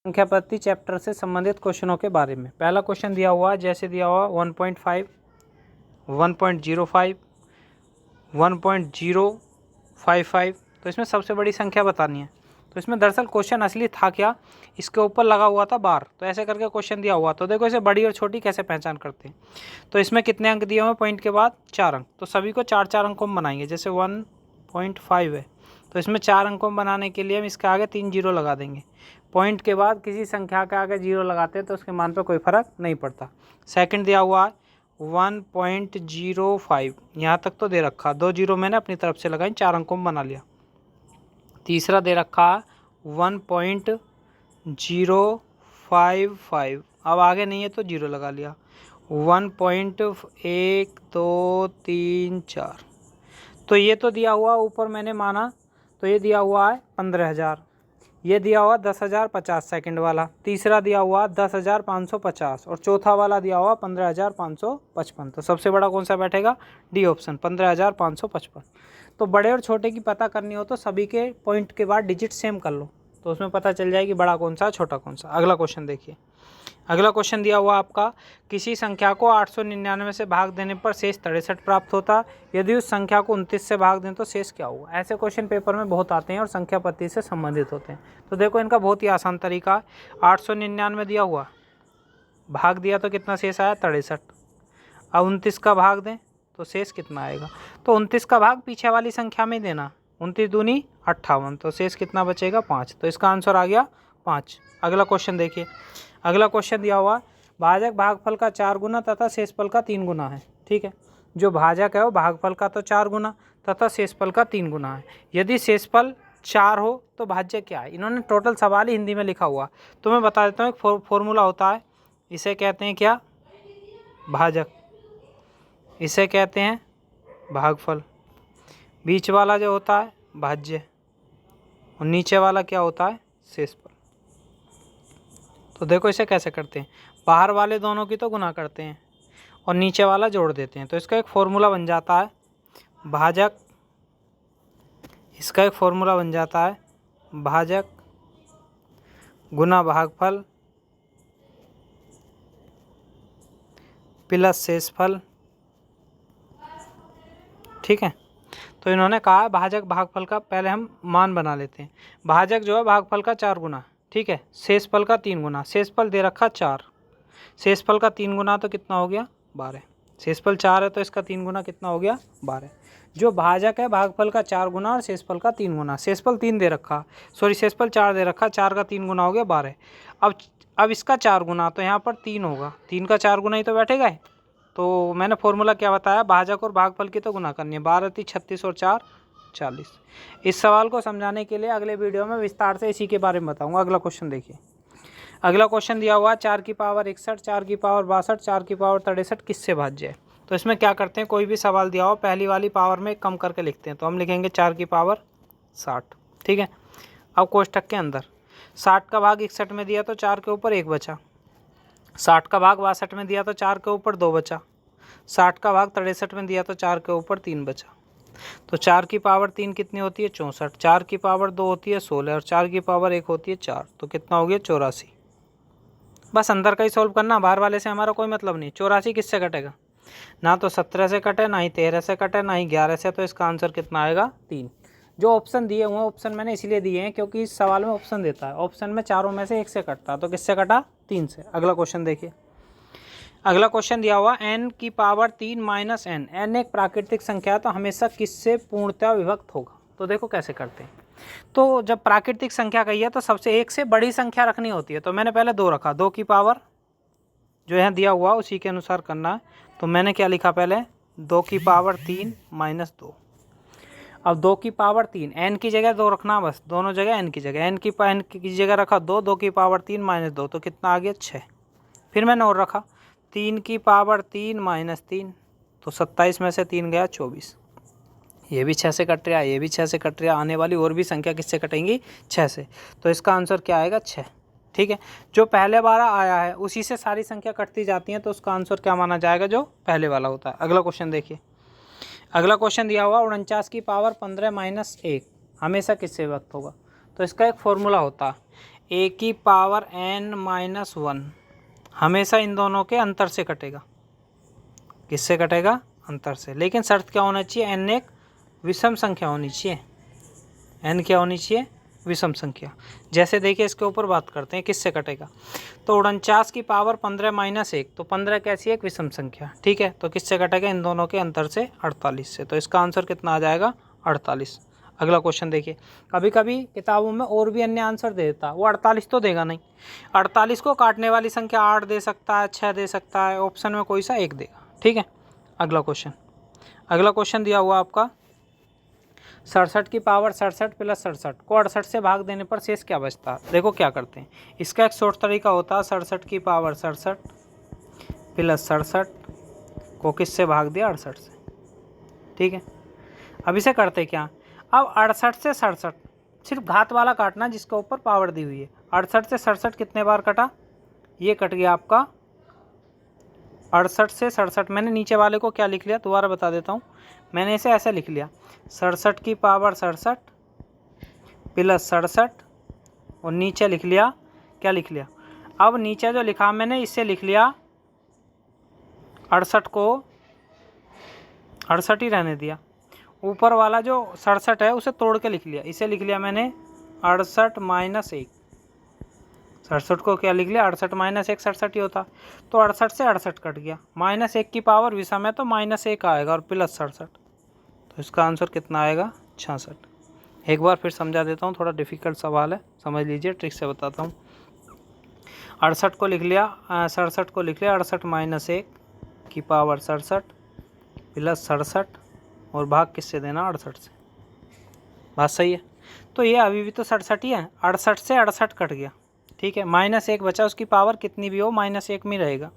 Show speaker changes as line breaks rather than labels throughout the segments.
संख्या पद्धति चैप्टर से संबंधित क्वेश्चनों के बारे में। पहला क्वेश्चन दिया हुआ है, जैसे दिया हुआ 1.5, 1.05, 1.055, तो इसमें सबसे बड़ी संख्या बतानी है। तो इसमें दरअसल क्वेश्चन असली था क्या, इसके ऊपर लगा हुआ था बार, तो ऐसे करके क्वेश्चन दिया हुआ। तो देखो इसे बड़ी और छोटी कैसे पहचान करते हैं। तो इसमें कितने अंक दिए हुए हैं, पॉइंट के बाद 4 अंक, तो सभी को 4-4 अंकों में बनाएंगे। जैसे 1.5 है तो इसमें 4 अंकों में बनाने के लिए हम इसके आगे 3 जीरो लगा देंगे। पॉइंट के बाद किसी संख्या के आगे जीरो लगाते हैं तो उसके मान पर कोई फर्क नहीं पड़ता। सेकंड दिया हुआ है 1.05, यहाँ तक तो दे रखा, 2 जीरो मैंने अपनी तरफ से लगाई, 4 अंकों में बना लिया। तीसरा दे रखा 1.055, अब आगे नहीं है तो जीरो लगा लिया। 1.1 2 3 4, तो ये तो दिया हुआ ऊपर मैंने माना, तो ये दिया हुआ है 15,000, ये दिया हुआ 10,050 सेकंड वाला, तीसरा दिया हुआ 10,550 और चौथा वाला दिया हुआ 15,555। तो सबसे बड़ा कौन सा बैठेगा, डी ऑप्शन 15,555। तो बड़े और छोटे की पता करनी हो तो सभी के पॉइंट के बाद डिजिट सेम कर लो, तो उसमें पता चल जाएगी बड़ा कौन सा छोटा कौन सा। अगला क्वेश्चन देखिए, अगला क्वेश्चन दिया हुआ आपका, किसी संख्या को 899 से भाग देने पर शेष 63 प्राप्त होता, यदि उस संख्या को 29 से भाग दें तो शेष क्या होगा। ऐसे क्वेश्चन पेपर में बहुत आते हैं और संख्या पद्धति से संबंधित होते हैं। तो देखो इनका बहुत ही आसान तरीका, 899 दिया हुआ, भाग दिया तो कितना शेष आया, 63। अब 29 का भाग दें तो शेष कितना आएगा, तो 29 का भाग पीछे वाली संख्या में देना, 29 दूनी 58, तो शेष कितना बचेगा, 5। तो इसका आंसर आ गया 5। अगला क्वेश्चन देखिए, अगला क्वेश्चन दिया हुआ, भाजक भागफल का 4 गुना तथा शेषफल का 3 गुना है। ठीक है, जो भाजक है वो भागफल का तो 4 गुना तथा शेषफल का 3 गुना है। यदि शेषफल 4 हो तो भाज्य क्या है। इन्होंने टोटल सवाल ही हिंदी में लिखा हुआ, तो मैं बता देता हूँ, एक फॉर्मूला होता है, इसे कहते हैं क्या, भाजक, इसे कहते हैं भागफल, बीच वाला जो होता है भाज्य, और नीचे वाला क्या होता है, शेषफल। तो देखो इसे कैसे करते हैं, बाहर वाले दोनों की तो गुना करते हैं और नीचे वाला जोड़ देते हैं, तो इसका एक फॉर्मूला बन जाता है भाजक, इसका एक फॉर्मूला बन जाता है भाजक गुना भागफल प्लस शेषफल। ठीक है, तो इन्होंने कहा भाजक भागफल का, पहले हम मान बना लेते हैं। भाजक जो है भागफल का 4 गुना, ठीक है, शेषफल का 3 गुना, शेषफल दे रखा 4, शेषफल का 3 गुना तो कितना हो गया, 12। शेषफल 4 है तो इसका 3 गुना कितना हो गया, 12। जो भाजक है भागफल का 4 गुना और शेषफल का 3 गुना, शेषफल 3 दे रखा, शेषफल 4 दे रखा, 4 का 3 गुना हो गया 12। अब इसका 4 गुना, तो यहाँ पर 3 होगा, 3 का 4 गुना ही तो बैठेगा। तो मैंने फॉर्मूला क्या बताया, भाजक और भागफल की तो गुना करनी है, 12 × 36 और 4 40। इस सवाल को समझाने के लिए अगले वीडियो में विस्तार से इसी के बारे में बताऊंगा। अगला क्वेश्चन देखिए, अगला क्वेश्चन दिया हुआ 4 की पावर 61, 4 की पावर 62, 4 की पावर 63 किससे भाज्य है। तो इसमें क्या करते हैं, कोई भी सवाल दिया हो पहली वाली पावर में कम करके लिखते हैं, तो हम लिखेंगे 4 की पावर 60। ठीक है, अब कोष्टक के अंदर 60 का भाग 61 में दिया तो 4 के ऊपर 1 बचा, 60 का भाग 62 में दिया तो 4 के ऊपर 2 बचा, 60 का भाग 63 में दिया तो 4 के ऊपर 3 बचा। तो 4 की पावर 3 कितनी होती है, 64, 4 की पावर 2 होती है 16 और 4 की पावर 1 होती है 4, तो कितना हो गया, 84। बस अंदर का ही सॉल्व करना, बाहर वाले से हमारा कोई मतलब नहीं। 84 किससे कटेगा, ना तो 17 से कटे, ना ही 13 से कटे, ना ही 11 से, तो इसका आंसर कितना आएगा, 3। जो ऑप्शन दिए हुए हैं, ऑप्शन मैंने इसलिए दिए हैं क्योंकि इस सवाल में ऑप्शन देता है, ऑप्शन में चारों में से 1 से कटता, तो किससे कटा, 3 से। अगला क्वेश्चन देखिए, अगला क्वेश्चन दिया हुआ n की पावर 3 माइनस n, n एक प्राकृतिक संख्या है तो हमेशा किससे पूर्णतः विभक्त होगा। तो देखो कैसे करते हैं, तो जब प्राकृतिक संख्या कही है तो सबसे 1 से बड़ी संख्या रखनी होती है, तो मैंने पहले 2 रखा, 2 की पावर जो यहाँ दिया हुआ उसी के अनुसार करना है। तो मैंने क्या लिखा, पहले 2 की पावर 3 माइनस 2। अब 2 की पावर 3, n की जगह 2 रखना, बस दोनों जगह n की जगह, n की जगह रखा 2, 2 की पावर 3 माइनस 2, तो कितना आ गया, 6। फिर मैंने और रखा 3 की पावर 3 माइनस 3, तो 27 में से 3 गया 24। ये भी 6 से कट रहा है, ये भी 6 से कट रहा है, आने वाली और भी संख्या किससे कटेंगी, 6 से। तो इसका आंसर क्या आएगा, 6। ठीक है, जो पहले वाला आया है उसी से सारी संख्या कटती जाती हैं, तो उसका आंसर क्या माना जाएगा, जो पहले वाला होता है। अगला क्वेश्चन देखिए, अगला क्वेश्चन दिया हुआ 49 की पावर 15 माइनस 1 हमेशा किससे विभक्त होगा। तो इसका एक फॉर्मूला होता है, ए की पावर n-1 हमेशा इन दोनों के अंतर से कटेगा। किससे कटेगा? अंतर से। लेकिन शर्त क्या होना चाहिए? n एक विषम संख्या होनी चाहिए। n क्या होनी चाहिए? विषम संख्या। जैसे देखिए इसके ऊपर बात करते हैं किससे कटेगा। तो 49 की पावर 15-1, तो 15 कैसी है? एक विषम संख्या, ठीक है। तो किससे कटेगा? इन दोनों के अंतर से, 48 से। तो इसका आंसर कितना आ जाएगा? 48। अगला क्वेश्चन देखिए, कभी कभी किताबों में और भी अन्य आंसर दे देता, वो 48 तो देगा नहीं। 48 को काटने वाली संख्या 8 दे सकता है, 6 दे सकता है, ऑप्शन में कोई सा एक देगा, ठीक है। अगला क्वेश्चन दिया हुआ आपका 67 की पावर 67 प्लस 67 को 68 से भाग देने पर शेष क्या बचता है? देखो क्या करते हैं, इसका एक शॉर्ट तरीका होता है 67 की पावर 67 प्लस 67 को किससे भाग दिया? 68 से, ठीक है। अब इसे करते क्या, अब 68 से 67 सिर्फ घात वाला काटना जिसके ऊपर पावर दी हुई है। 68 से 67 कितने बार कटा? ये कट गया आपका 68 से 67। मैंने नीचे वाले को क्या लिख लिया दोबारा बता देता हूँ, मैंने इसे ऐसे लिख लिया 67 की पावर 67 प्लस 67 और नीचे लिख लिया, क्या लिख लिया? अब नीचे जो लिखा मैंने इससे लिख लिया 68 को 68 ही रहने दिया। ऊपर वाला जो 67 है उसे तोड़ के लिख लिया, इसे लिख लिया मैंने 68 माइनस 1। 67 को क्या लिख लिया? 68 माइनस 1 67 ही होता। तो 68 से 68 कट गया, -1 की पावर विषम है तो -1 आएगा और प्लस 67, तो इसका आंसर कितना आएगा? 66। एक बार फिर समझा देता हूँ, थोड़ा डिफिकल्ट सवाल है, समझ लीजिए, ट्रिक से बताता हूँ। 68 को लिख लिया 67 को लिख लिया 68 माइनस 1 की पावर 67 प्लस 67 और भाग किससे देना? 68 से। बात सही है। तो ये अभी भी तो 67 ही है, 68 से 68 कट गया, ठीक है। -1 बचा, उसकी पावर कितनी भी हो -1 में रहेगा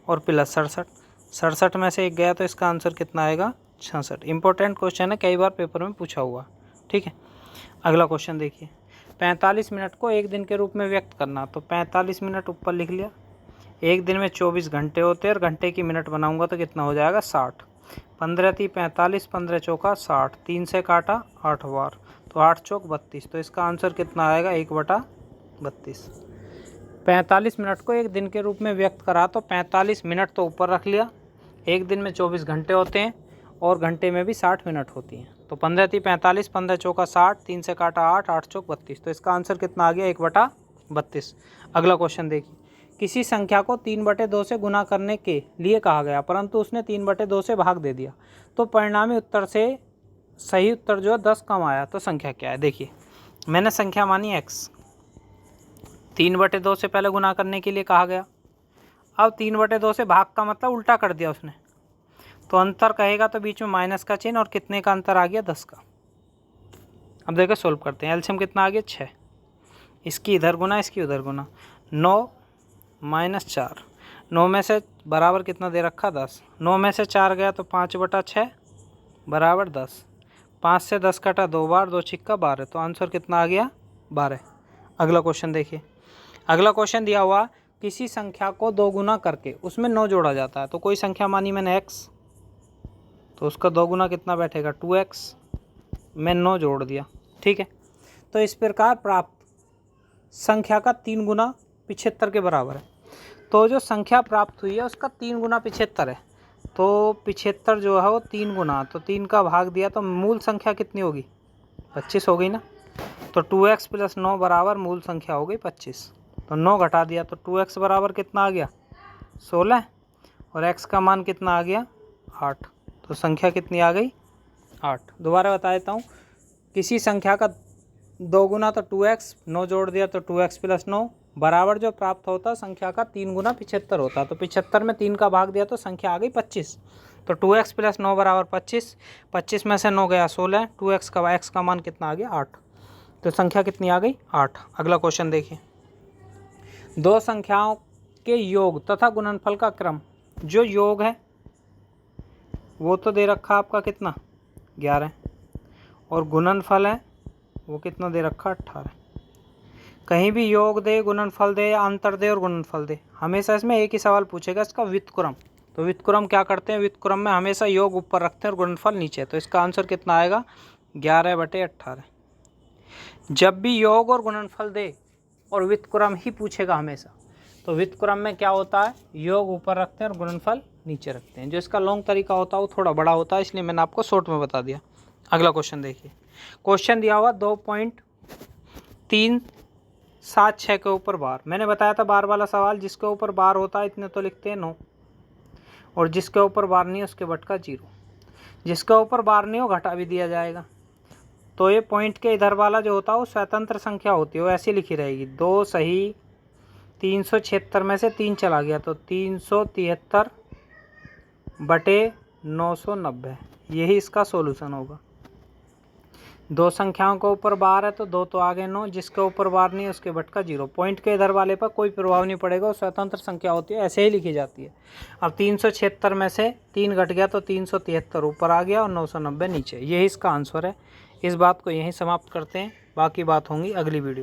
और प्लस 67, 67 में से 1 गया तो इसका आंसर कितना आएगा? 66। इंपॉर्टेंट क्वेश्चन है, कई बार पेपर में पूछा हुआ, ठीक है। अगला क्वेश्चन देखिए, 45 मिनट को एक दिन के रूप में व्यक्त करना। तो 45 मिनट ऊपर लिख लिया, एक दिन में 24 घंटे होते हैं और घंटे की मिनट बनाऊंगा तो कितना हो जाएगा? 60। 15 × 45, 15 चौका 60, 3 से काटा 8 बार, तो 8 चौक 32, तो इसका आंसर कितना आएगा? 1/32। 45 मिनट को एक दिन के रूप में व्यक्त करा, तो 45 मिनट तो ऊपर रख लिया, एक दिन में 24 घंटे होते हैं और घंटे में भी 60 मिनट होती हैं। तो 15 × 45, 15 चौका 60, 3 से काटा 8, 8 चौक 32, तो इसका आंसर कितना आ गया? 1/32। अगला क्वेश्चन देखिए, किसी संख्या को 3/2 से गुना करने के लिए कहा गया परंतु उसने 3/2 से भाग दे दिया, तो परिणामी उत्तर से सही उत्तर जो है 10 कम आया, तो संख्या क्या है? देखिए मैंने संख्या मानी x, 3/2 से पहले गुना करने के लिए कहा गया, अब 3/2 से भाग का मतलब उल्टा कर दिया उसने, तो अंतर कहेगा तो बीच में माइनस का चिन्ह और कितने का अंतर आ गया? 10 का। अब देखो सोल्व करते हैं, एलसीएम कितना आ गया? 6, इसकी इधर गुना इसकी उधर गुना, 9 - 4, 9 में से बराबर कितना दे रखा? 10, 9 में से 4 गया तो 5/6 बराबर 10, 5 से 10 कटा 2 बार, 2 छिक्का 12, तो आंसर कितना आ गया? 12। अगला क्वेश्चन देखिए, अगला क्वेश्चन दिया हुआ, किसी संख्या को 2 गुना करके उसमें 9 जोड़ा जाता है। तो कोई संख्या मानी मैंने x, तो उसका 2 गुना कितना बैठेगा? 2x, मैं 9 जोड़ दिया, ठीक है। तो इस प्रकार प्राप्त संख्या का 3 गुना 75 के बराबर है। तो जो संख्या प्राप्त हुई है उसका 3 गुना 75 है, तो 75 जो है वो 3 गुना, तो 3 का भाग दिया तो मूल संख्या कितनी होगी? 25 हो गई ना। तो 2x + 9 बराबर मूल संख्या हो गई 25, तो 9 घटा दिया तो 2x बराबर कितना आ गया? 16, और x का मान कितना आ गया? 8, तो संख्या कितनी आ गई? 8। दोबारा बता देता हूँ, किसी संख्या का 2 गुना तो 2x, 9 जोड़ दिया तो 2x + 9 बराबर जो प्राप्त होता है संख्या का 3 गुना 75 होता है, तो 75 में 3 का भाग दिया तो संख्या आ गई 25, तो 2x + 9 बराबर 25, 25 में से 9 गया 16, 2x का x का मान कितना आ गया? 8, तो संख्या कितनी आ गई? 8। अगला क्वेश्चन देखिए, दो संख्याओं के योग तथा गुणनफल का क्रम, जो योग है वो तो दे रखा आपका कितना? 11, और गुणनफल है वो कितना दे रखा? 18। कहीं भी योग दे, गुणनफल दे, या अंतर दे और गुणनफल दे, हमेशा इसमें एक ही सवाल पूछेगा, इसका व्युत्क्रम। तो व्युत्क्रम क्या करते हैं? व्युत्क्रम में हमेशा योग ऊपर रखते हैं और गुणनफल नीचे, तो इसका आंसर कितना आएगा? 11/18। जब भी योग और गुणनफल दे और व्युत्क्रम ही पूछेगा हमेशा। तो व्युत्क्रम में क्या होता है, योग ऊपर रखते हैं और गुणनफल नीचे रखते हैं। जो इसका लॉन्ग तरीका होता है वो थोड़ा बड़ा होता है, इसलिए मैंने आपको शॉर्ट में बता दिया। अगला क्वेश्चन देखिए, क्वेश्चन दिया हुआ 2.376 के ऊपर बार। मैंने बताया था बार वाला सवाल, जिसके ऊपर बार होता है इतने तो लिखते हैं 9, और जिसके ऊपर बार नहीं है उसके बटका 0। जिसके ऊपर बार नहीं हो घटा भी दिया जाएगा। तो ये पॉइंट के इधर वाला जो होता है वो स्वतंत्र संख्या होती है, वो ऐसी लिखी रहेगी। 2 सही, 376 में से 3 चला गया तो 373 बटे 990, यही इसका सॉल्यूशन होगा। दो संख्याओं के ऊपर बार है तो 2 तो आगे 9, जिसके ऊपर बार नहीं है उसके बटका 0। पॉइंट के इधर वाले पर कोई प्रभाव नहीं पड़ेगा, वो स्वतंत्र संख्या होती है, ऐसे ही लिखी जाती है। अब 376 में से 3 घट गया तो 373 ऊपर आ गया और 990 नीचे, यही इसका आंसर है। इस बात को यहीं समाप्त करते हैं, बाकी बात होंगी अगली वीडियो।